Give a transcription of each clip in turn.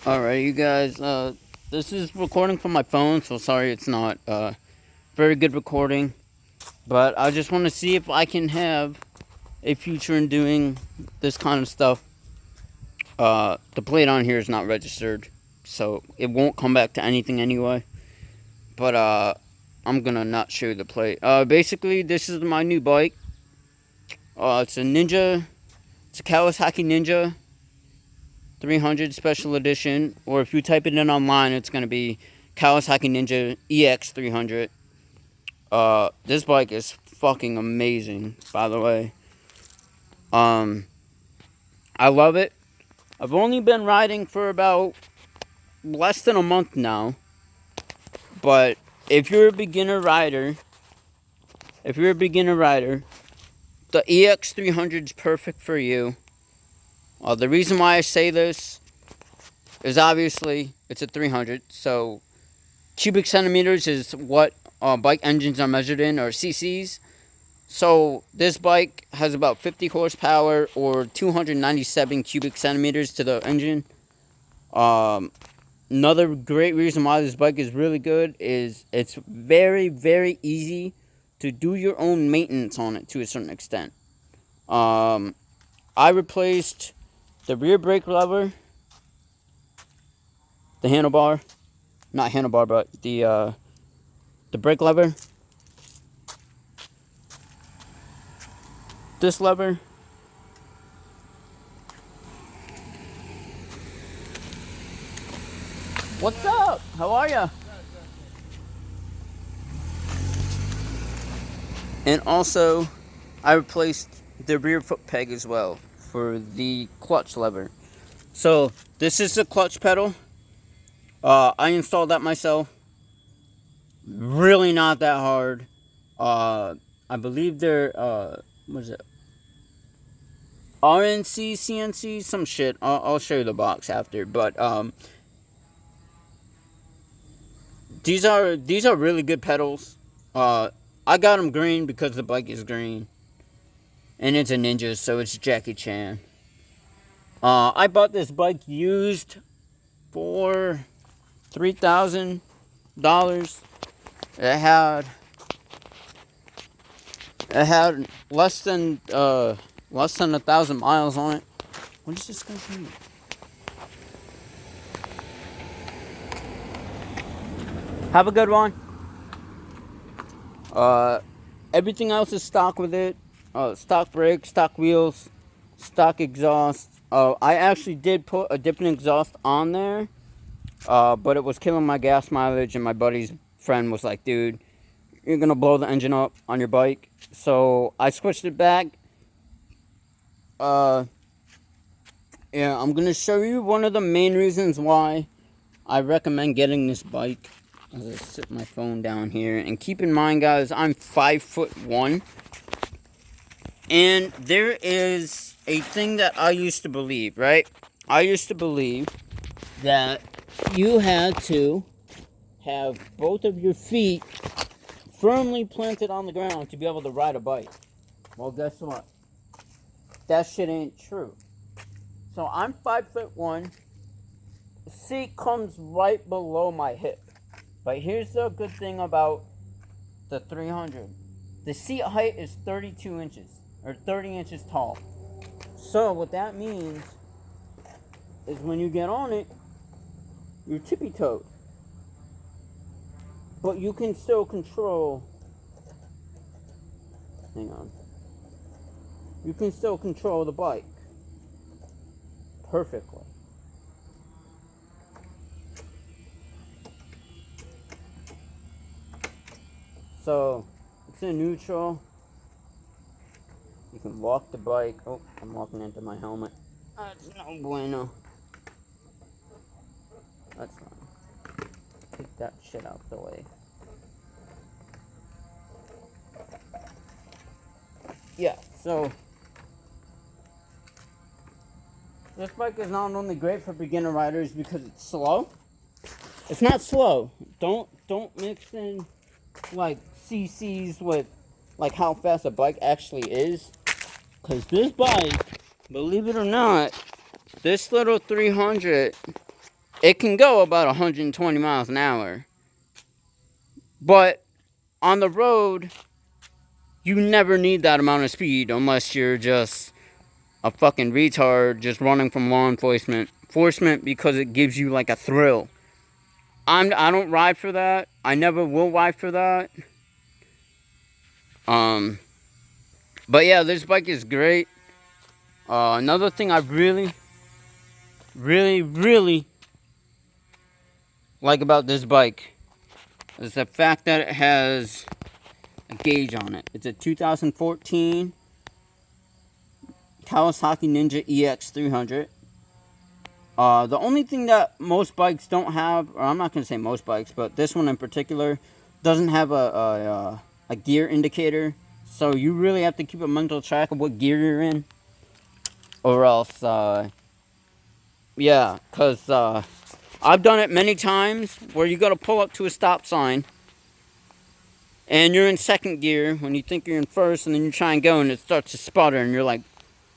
Alright, you guys, this is recording from my phone, so sorry it's not, very good recording. But I just want to see if I can have a future in doing this kind of stuff. The plate on here is not registered, so it won't come back to anything anyway. But, I'm gonna not show you the plate. Basically, this is my new bike. It's a Kawasaki Ninja 300 Special Edition, or if you type it in online, it's going to be Kawasaki Ninja EX300. This bike is fucking amazing, by the way. I love it. I've only been riding for about less than a month now, but if you're a beginner rider, the EX300 is perfect for you. The reason why I say this is obviously it's a 300, so cubic centimeters is what bike engines are measured in, or cc's. So this bike has about 50 horsepower or 297 cubic centimeters to the engine. Another great reason why this bike is really good is it's very, very easy to do your own maintenance on it to a certain extent. I replaced the rear brake lever, the handlebar, not handlebar, but the brake lever, this lever, what's up? How are ya? And also, I replaced the rear foot peg as well for the clutch lever. So this is the clutch pedal. I installed that myself. Really not that hard. I believe they're what is it? RNC, CNC, some shit. I'll show you the box after. But these are really good pedals. I got them green because the bike is green, and it's a Ninja, so it's Jackie Chan. I bought this bike used for $3,000. It had less than 1,000 miles on it. What is this guy's name? Have a good one. Everything else is stock with it. Stock brakes, stock wheels, stock exhaust. I actually did put a different exhaust on there, but it was killing my gas mileage, and my buddy's friend was like, dude, you're gonna blow the engine up on your bike. So I switched it back. Yeah, I'm gonna show you one of the main reasons why I recommend getting this bike. As I sit my phone down here, and keep in mind, guys, I'm 5'1", and there is a thing that I used to believe, right? I used to believe that you had to have both of your feet firmly planted on the ground to be able to ride a bike. Well, guess what? That shit ain't true. So I'm 5'1". The seat comes right below my hip. But here's the good thing about the 300. The seat height is 32 inches, or 30 inches tall. So what that means is when you get on it, you're tippy-toed. But you can still control, you can still control the bike perfectly. So, it's in neutral. You can walk the bike. Oh, I'm walking into my helmet. That's no bueno. That's fine. Take that shit out the way. Yeah, so this bike is not only great for beginner riders because it's slow. It's not slow. Don't mix in like cc's with like how fast a bike actually is, because this bike, believe it or not, this little 300 it can go about 120 miles an hour. But on the road, you never need that amount of speed unless you're just a fucking retard just running from law enforcement because it gives you like a thrill. I don't ride for that. I never will ride for that. But yeah, this bike is great. Another thing I really like about this bike is the fact that it has a gauge on it. It's a 2014 Kawasaki Ninja EX300. The only thing that most bikes don't have, or I'm not going to say most bikes, but this one in particular, doesn't have a gear indicator. So you really have to keep a mental track of what gear you're in. Or else, yeah, because I've done it many times where you got to pull up to a stop sign. And you're in second gear when you think you're in first, and then you try and go and it starts to sputter. And you're like,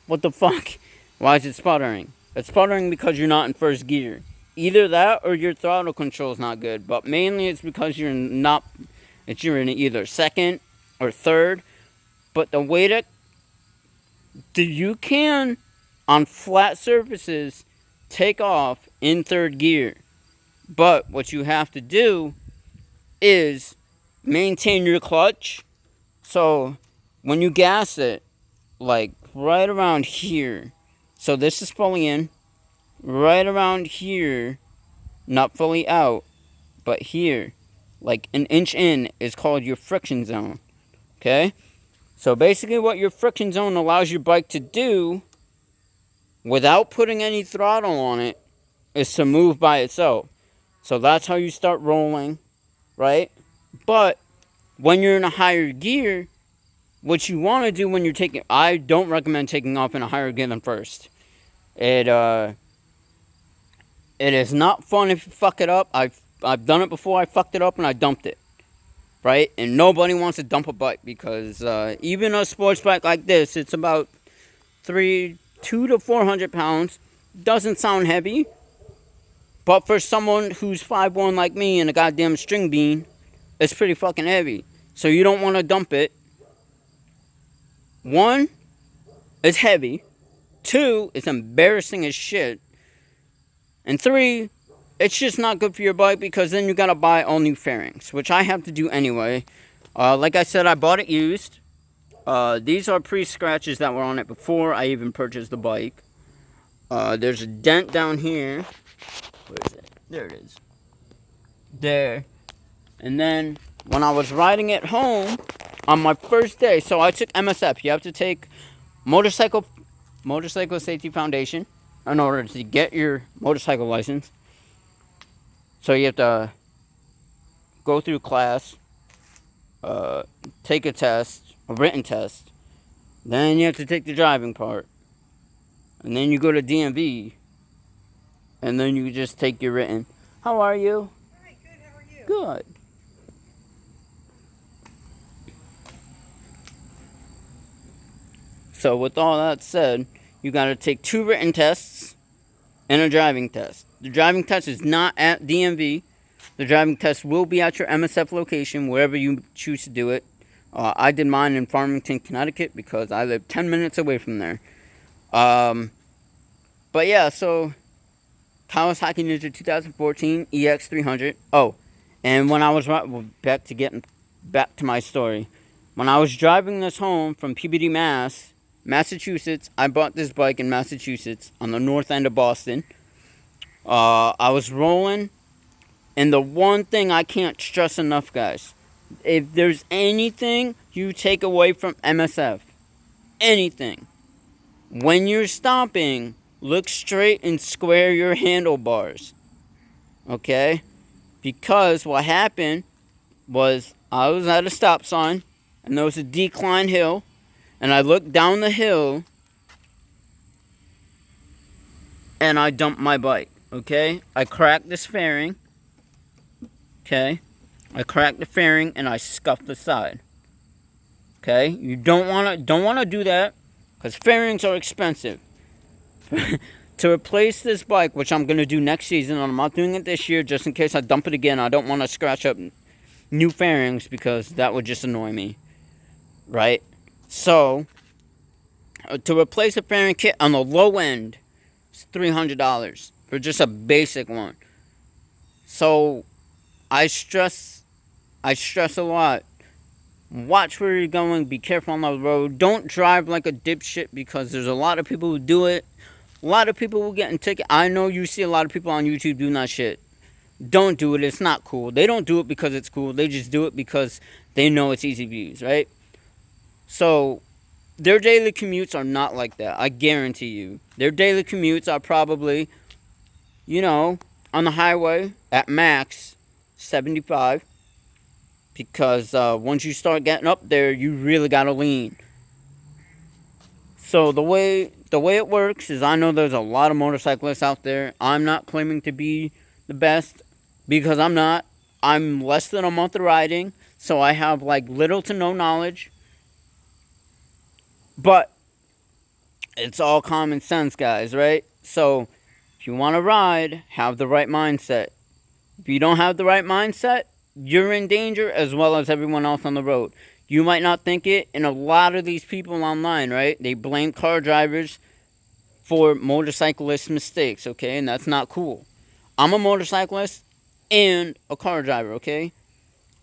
what the fuck? Why is it sputtering? It's sputtering because you're not in first gear. Either that or your throttle control is not good. But mainly it's because you're in either second or third. But the way that you can, on flat surfaces, take off in third gear. But what you have to do is maintain your clutch. So when you gas it, like right around here, so this is fully in, right around here, not fully out, but here, like an inch in, is called your friction zone. Okay? So basically what your friction zone allows your bike to do, without putting any throttle on it, is to move by itself. So that's how you start rolling, right? But when you're in a higher gear, what you want to do when you're taking... I don't recommend taking off in a higher gear than first. It is not fun if you fuck it up. I've done it before. I fucked it up and I dumped it. Right? And nobody wants to dump a bike because even a sports bike like this, it's about 200 to 400 pounds. Doesn't sound heavy. But for someone who's 5'1" like me and a goddamn string bean, it's pretty fucking heavy. So you don't want to dump it. 1, it's heavy. 2, it's embarrassing as shit. And 3, it's just not good for your bike because then you gotta buy all new fairings, which I have to do anyway. Like I said, I bought it used. These are pre-scratches that were on it before I even purchased the bike. There's a dent down here. Where is it? There it is. There. And then when I was riding it home on my first day, so I took MSF. You have to take Motorcycle Safety Foundation in order to get your motorcycle license. So you have to go through class, take a test, a written test. Then you have to take the driving part. And then you go to DMV. And then you just take your written. How are you? Hi, good. How are you? Good. So with all that said, you got to take 2 written tests and a driving test. The driving test is not at DMV. The driving test will be at your MSF location, wherever you choose to do it. I did mine in Farmington, Connecticut, because I live 10 minutes away from there. But yeah, so Kawasaki Ninja 2014 EX300. Oh, and when I was back to my story, when I was driving this home from Peabody, Massachusetts, I bought this bike in Massachusetts on the north end of Boston. I was rolling, and the one thing I can't stress enough, guys, if there's anything you take away from MSF, anything, when you're stopping, look straight and square your handlebars. Okay? Because what happened was I was at a stop sign, and there was a decline hill, and I looked down the hill, and I dumped my bike. Okay? I cracked this fairing. Okay? I cracked the fairing and I scuffed the side. Okay? You don't wanna do that, because fairings are expensive. To replace this bike, which I'm going to do next season, and I'm not doing it this year just in case I dump it again. I don't want to scratch up new fairings because that would just annoy me, right? So, to replace a fairing kit on the low end, it's $300 for just a basic one. So, I stress a lot. Watch where you're going. Be careful on the road. Don't drive like a dipshit because there's a lot of people who do it. A lot of people will get in tickets. I know you see a lot of people on YouTube doing that shit. Don't do it. It's not cool. They don't do it because it's cool. They just do it because they know it's easy views, right? So, their daily commutes are not like that. I guarantee you. Their daily commutes are probably, on the highway at max 75. Because once you start getting up there, you really gotta lean. So the way it works is, I know there's a lot of motorcyclists out there. I'm not claiming to be the best because I'm not. I'm less than a month of riding, so I have like little to no knowledge. But it's all common sense, guys, right? So if you want to ride, have the right mindset. If you don't have the right mindset, you're in danger as well as everyone else on the road. You might not think it, and a lot of these people online, right? They blame car drivers for motorcyclist mistakes, okay? And that's not cool. I'm a motorcyclist and a car driver, okay?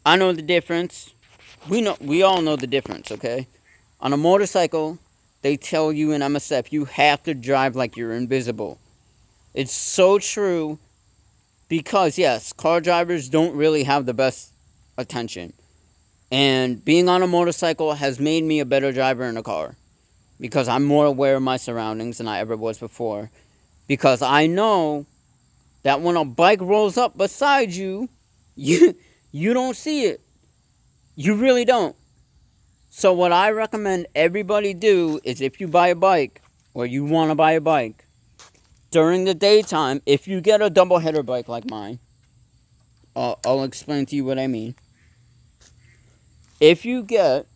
I know the difference. We all know the difference, okay? On a motorcycle, they tell you in MSF you have to drive like you're invisible. It's so true. Because, yes, car drivers don't really have the best attention. And being on a motorcycle has made me a better driver in a car. Because I'm more aware of my surroundings than I ever was before. Because I know that when a bike rolls up beside you, you don't see it. You really don't. So what I recommend everybody do is, if you buy a bike, or you want to buy a bike, during the daytime, if you get a double header bike like mine, I'll explain to you what I mean. If you get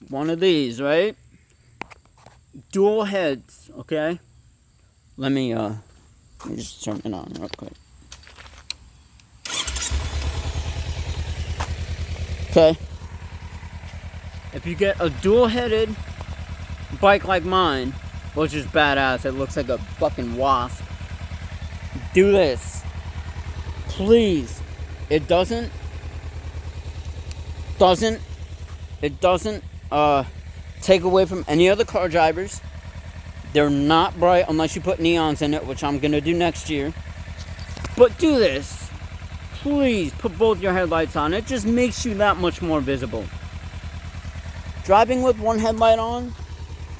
one of these, right? Dual heads, okay? Let me just turn it on real quick. Okay. If you get a dual-headed bike like mine, which is badass, it looks like a fucking wasp. Do this. Please. It doesn't take away from any other car drivers. They're not bright unless you put neons in it, which I'm gonna do next year. But do this. Please put both your headlights on. It just makes you that much more visible. Driving with one headlight on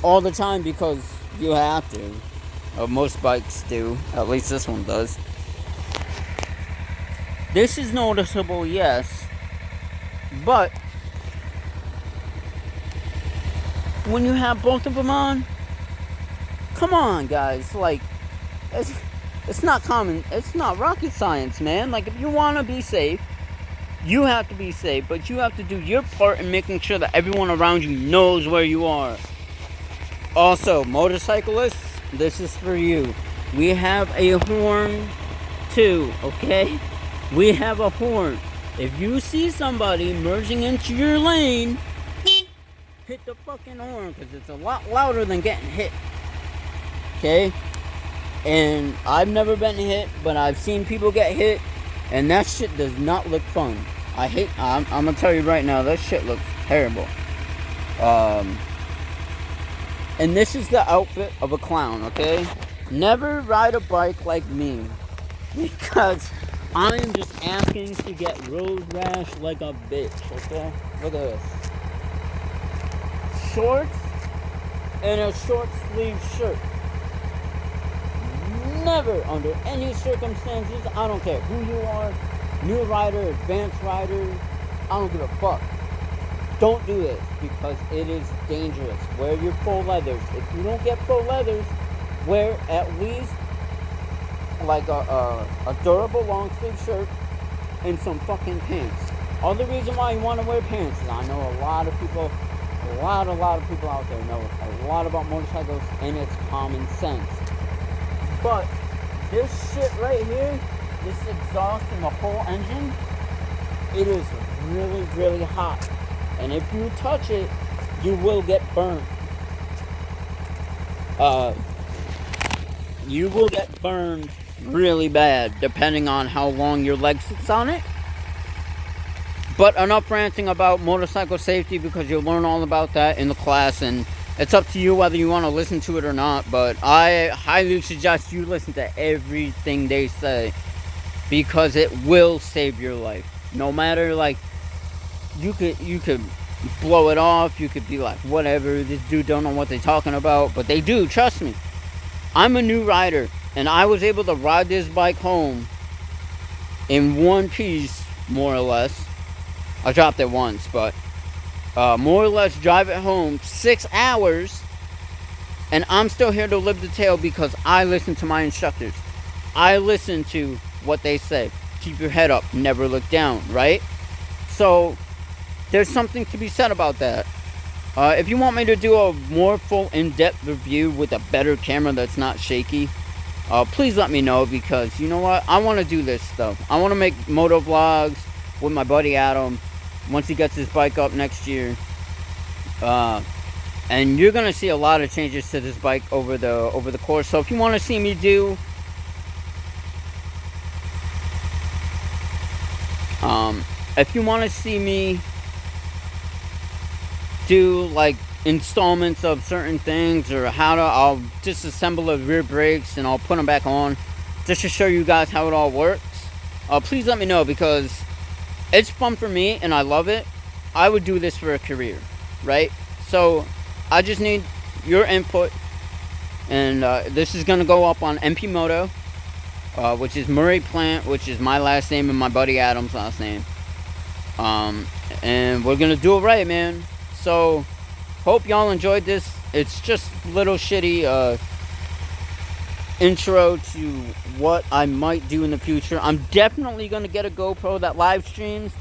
all the time because you have to. Most bikes do. At least this one does. This is noticeable, yes. But when you have both of them on, come on, guys. Like, it's not common. It's not rocket science, man. Like, if you want to be safe, you have to be safe. But you have to do your part in making sure that everyone around you knows where you are. Also, motorcyclists, this is for you. We have a horn too, okay? We have a horn. If you see somebody merging into your lane, hit the fucking horn, because it's a lot louder than getting hit. Okay? And I've never been hit, but I've seen people get hit, and that shit does not look fun. I'm gonna tell you right now, that shit looks terrible. And this is the outfit of a clown, okay? Never ride a bike like me, because I am just asking to get road rash like a bitch, okay? Look at this. Shorts and a short sleeve shirt. Never, under any circumstances, I don't care who you are, new rider, advanced rider, I don't give a fuck. Don't do this, because it is dangerous. Wear your full leathers. If you don't get full leathers, wear at least like a durable long sleeve shirt and some fucking pants. Other reason why you want to wear pants is I know a lot of people out there know a lot about motorcycles, and it's common sense. But this shit right here, this exhaust and the whole engine, it is really, really hot. And if you touch it, you will get burnt. You will get burned really bad, depending on how long your leg sits on it. But enough ranting about motorcycle safety, because you'll learn all about that in the class, and it's up to you whether you want to listen to it or not. But I highly suggest you listen to everything they say, because it will save your life. No matter, like, you could blow it off, you could be like, whatever, this dude don't know what they're talking about, but they do, trust me. I'm a new rider, and I was able to ride this bike home in one piece, more or less. I dropped it once, but more or less drive it home 6 hours, and I'm still here to live the tale because I listen to my instructors. I listen to what they say. Keep your head up, never look down, right? So there's something to be said about that. If you want me to do a more full in-depth review with a better camera that's not shaky, please let me know, because you know what? I want to do this stuff. I want to make moto vlogs with my buddy Adam once he gets his bike up next year. And you're going to see a lot of changes to this bike over the course. So if you want to see me do like installments of certain things, or I'll disassemble the rear brakes and I'll put them back on just to show you guys how it all works, please let me know, because it's fun for me and I love it. I would do this for a career, right? So I just need your input, and this is going to go up on MP Moto, which is Murray Plant, which is my last name and my buddy Adam's last name. And we're going to do it right, man. So hope y'all enjoyed this. It's just a little shitty intro to what I might do in the future. I'm definitely going to get a GoPro that live streams,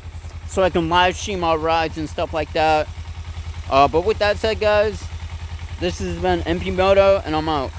so I can live stream our rides and stuff like that. But with that said, guys, this has been MP Moto, and I'm out.